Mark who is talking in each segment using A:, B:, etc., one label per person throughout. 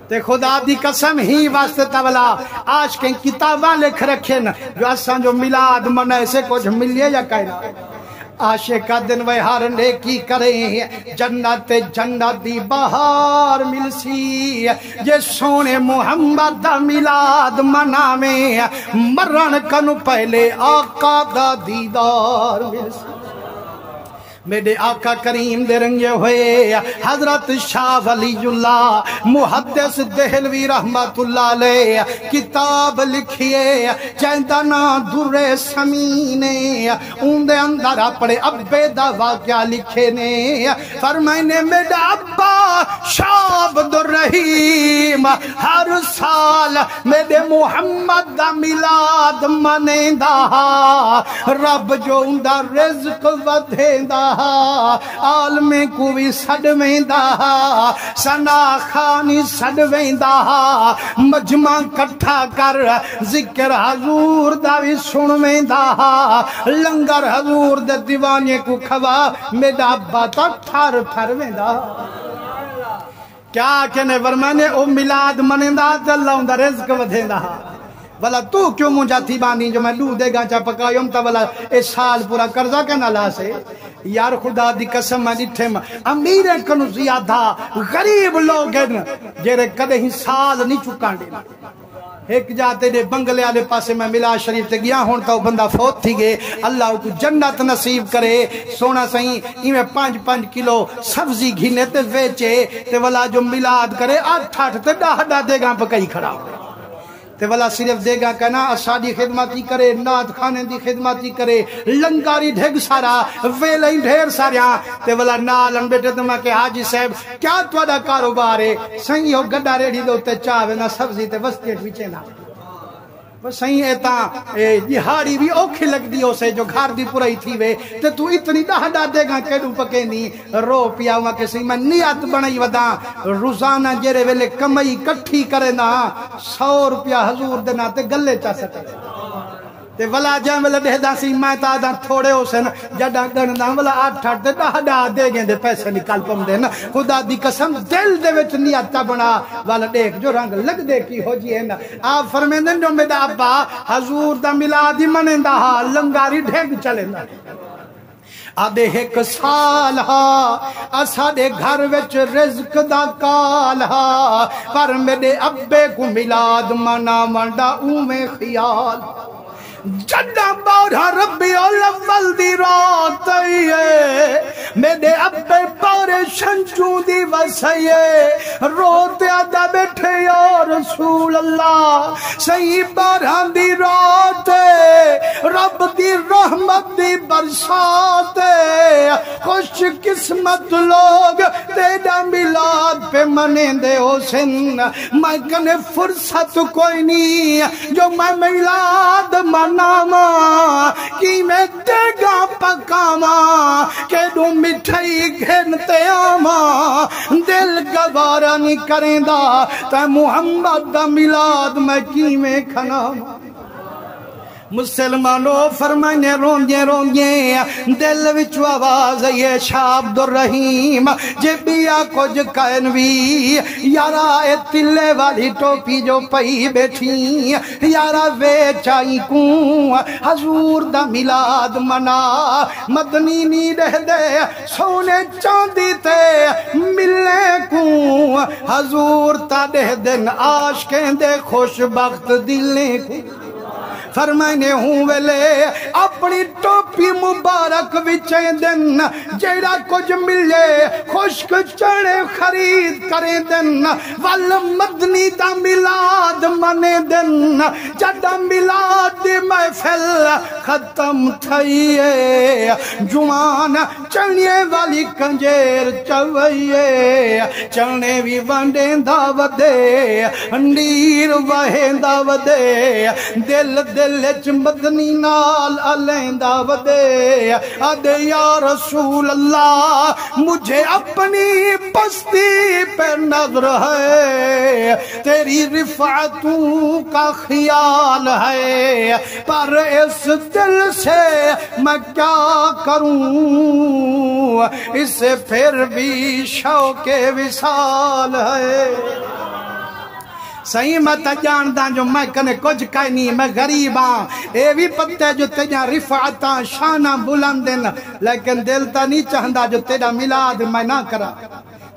A: تے خدا دی قسم ہی واسطے تولا آج کے کتاباں لکھ رکھے نا جو اساں جو میلاد منائے سے کچھ ملیے یا کہنا عاشق کا دن وہ ہر نیکی کریں جنت جنت دی بہار ملسی جے سونے محمد دا میلاد مناویں مرن کنو پہلے آقا دا دیدار ملسی میرے آقا کریم دے رنگے ہوئے حضرت شاہ ولی اللہ محدث دہلوی رحمت اللہ علیہ کتاب لکھیے چیندنا در سمینے ان دے اندر اپنے ابے دا واقعہ لکھے نے فرمائنے میرا ابا شاہ عبد الرحیم ہر سال میرے محمد دا میلاد منیں دا رب جو ان دا رزق ودھیں دا عالم کو بھی سڑویں دا سنا خانی سڑویں دا مجمع کٹھا کر ذکر حضور دا بھی سنویں دا لنگر حضور دے دیوانے کو کھوا میرا باتا تھار پھرویں دا کیا کہنے ورمانے او میلاد منیں دا اللہ ان دا رزق ودھیں دا بلا تو کیوں مجھا تھی بانی جو میں دو دے گا چا پکایوں تا بلا اس سال پورا قرضہ کے نالا سے یار خدا دی قسم میں دیٹھے امیر کنو زیادہ غریب لوگ ہیں جیرے کدے ہی سال نہیں چکان دینا ایک جاتے دے بنگلے آلے پاسے میں ملا شریف تے گیا ہون تا وہ بندہ فوت تھی گئے اللہ کو جنت نصیب کرے سونا سہیں ایمیں 5-5 کلو سبزی گھینے تے ویچے تے والا جو ملاد کرے 8-8 تے ڈاہ دے گا پکئی کھڑا ہو تے والا صرف دے گا کہنا اسادی خدماتی کرے نات خانے دی خدماتی کرے لنگاری ڈھگ سارا ویلیں ڈھیر ساریاں تے والا نالن بیٹے تمہیں کہ حاجی صاحب کیا توڑا کاروبار ہے سہی ہو گڑا ریڑھی دوتے چاہوے نا سبزی تے وسطیٹ بیچے نا سہی ایتا دہاڑی بھی اوکھی لگ دی ہو سے جو گھار دی پورائی تھی وے تے تو اتنی ڈاہڈا دے گا کیڑو پکے نہیں رو پیا ہوا کہ سہی میں نیت بنائی ودا روزانہ جیرے ویلے کمائی کٹھی کرے نا 100 روپیہ حضور دینا تے گلے چاہ سکتے تے ولا جائیں ویلے دے دا سی میں تا دا تھوڑے ہو سے نا جڑا گرنا ولا 8-8 تے ڈاہڈا دے گئے دے پیسے نکال پم دے نا خدا دی قسم دل دے وچ نیت بنا والا دیکھ جو رنگ لگ دے کی ہو جی ہے نا آپ فرمیندن جو میرا ابا حضور دا میلادی منیں دا لنگاری ڈھگ چلے نا آدھے ایک سال اساڑے گھر وچ رزق دا کال پر میرے ابے کو میلاد منا منڈا اومیں خیال جدہ بارہ ربی الاول دی رات ہے میرے ابے پارے شنچوں دی وسیے روتے آدھا بیٹھے یا رسول اللہ صحیح بارہ دی رات ہے رب دی رحمت دی برسات ہے خوش قسمت لوگ تیرا میلاد پہ منے دے ہو سن میں کنے فرصت کوئی نہیں جو میں میلاد مناما کی میں دیگا پکاما کہ دو مٹھائی گھنتے آما دل گوارا نہیں کریں دا تا محمد دا میلاد میں کی میں کھناما مسلمانو فرمائنے رونگے رونگے دل وچ آواز یہ شاہ عبد الرحیم جبیا کچھ کہنوی یارا اے تلے والی ٹوپی جو پئی بیٹھی یارا وے چائی کوں حضور دا میلاد منا مدنی نی رہ دے سونے چاندی تے ملنے کوں حضور تا دہ دن عاشقیں دے خوش بخت دلیں کوں فرمائنے ہوں ویلے اپنی ٹوپی مبارک وچیں دن جیڑا کچھ ملے خوشک چڑے خرید کریں دن وال مدنی دا میلاد منے دن جڑا میلاد دی محفل ختم تھئیے جوان چڑھنے والی کنجیر چوئیے چڑھنے بھی ونڈیں داودے انڈیر وہیں داودے دل دلچ مدنی نال علیندہ ودے آدھے یا رسول اللہ مجھے اپنی پستی پہ نظر ہے تیری رفعتوں کا خیال ہے پر اس دل سے میں کیا کروں اس سے پھر بھی شوق وصال ہے صحیح میں تا جانداں جو میں کنے کچھ کائیں نہیں میں غریب ہاں اے بھی پتہ جو تیجا رفعتاں شاناں بلندن لیکن دل تا نہیں چاہندا جو تیرا میلاد میں نہ کرا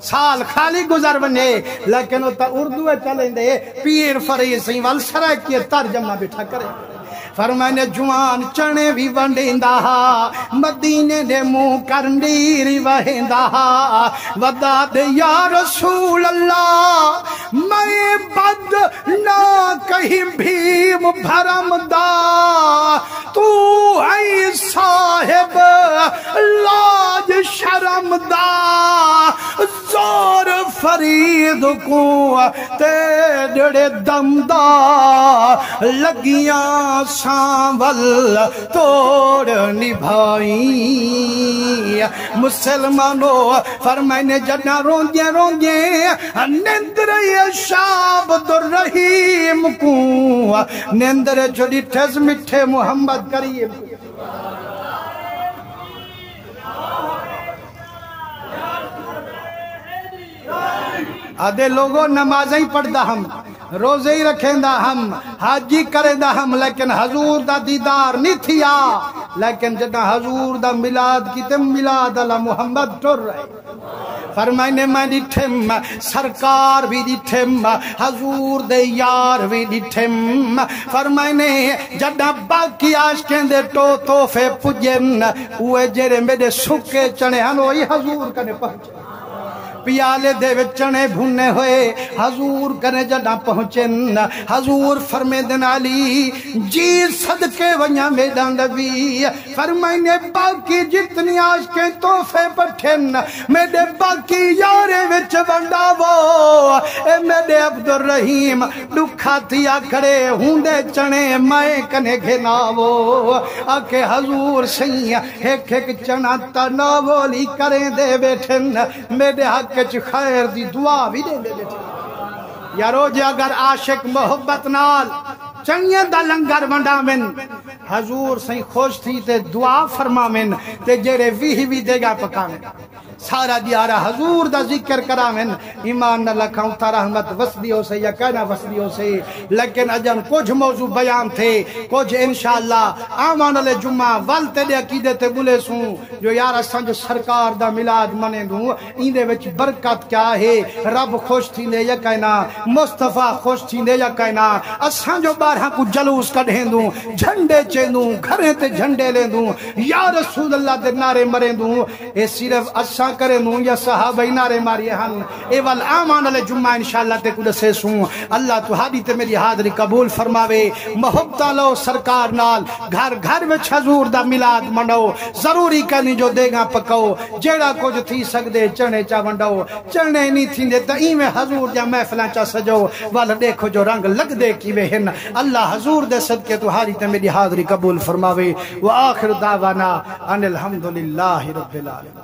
A: سال خالی گزر بنے لیکن وہ تا اردو چلیں دے پیر فریض سیں والسرہ کی ترجمہ بٹھا کرے فرمائنے جوان چنے بھی ونڈیندہ مدینے دے منہ کرنڈیری وہیندہ ودا دے یا رسول اللہ میں بد نہ کہیں بھی بھرم دا تو اے صاحب لاج شرم دا زور فرید کو تیڑے دم دا لگیاں شامل توڑ نبھائی مسلمانوں فرمائنے جنا روندے روندے نندر شاب در رحیم کو نندر جڑی ٹھز مٹھے محمد کریم آدھے لوگوں نمازیں پڑھ دا ہم روزے ہی رکھیں دا ہم حاجی کرے دا ہم لیکن حضور دا دیدار نہیں تھیا لیکن جدہ حضور دا ملاد کی تم ملاد اللہ محمد ٹر رہے فرمائنے میں ڈٹھم سرکار بھی ڈٹھم حضور دے یار بھی ڈٹھم فرمائنے جدہ باقی عاشقیں دے توفے پجن اوے جیرے میرے سکے چنے ہنوئی حضور کنے پہنچے پیالے دے وچنے بھونے ہوئے حضور کنے جڑا پہنچن حضور فرمے دن علی جی صدقے ونیا میدان نبی فرمائنے باقی جتنی عاشقیں توفے پٹھن میرے باقی یارے وچ بنداوو اے میرے عبدالرحیم دکھا تیا کھڑے ہوندے چنے میں کنے گھناوو آکے حضور سیاں ایک ایک چنا تناوو لی کریں دے بیٹھن میرے حق کچھ خیر دی دعا بھی دے دے بیٹھے یارو جے اگر عاشق محبت نال چنگے دا لنگر منڈا من حضور سہیں خوش تھی تے دعا فرما من تے جیرے بھی دے گا پکا من سارا دیارہ حضور دا ذکر کرا من ایمان نہ لکھاؤں تا رحمت وسدیوں سے یا کہنا وسدیوں سے لیکن اجن کچھ موضوع بیان تھے کچھ انشاءاللہ آمان علی جمعہ والتے دے عقیدے تے بلے سوں جو یارہ سنج سرکار دا ملاد منے دوں اندے وچ برکت کیا ہے رب خوش تھی لے یا کہنا مصطفیٰ خوش تھی لے یا کہنا اسان جو بارہاں کو جلوس کڑھیں دوں جھنڈے چین دوں گھریں تے جھنڈے لیں دوں یا رسول اللہ دے نارے مریں دوں اے صرف اسان کرے دوں یا صحابہ نارے ماری ہن اے والآمان علی جمعہ انشاءاللہ تے کدے سے سوں اللہ تو حادی تے میری حاضری قبول فرماوے محبتہ لو سرکار نال گھر گھر میں حضور دا ملاد منڈو ضروری کنی جو دے گا پکو جیڑا کچھ تھی سکدے چنے چا منڈو چنے نہیں تھی دے تا میں حضور جا محفلہ چا سجو والا دیکھو جو رنگ لگ دے کی وے ہن اللہ حضور دے صدقے تو حاضری تے میری حاضری قبول فرماوے وآخر دعوانا ان الحمدللہ رب العالمین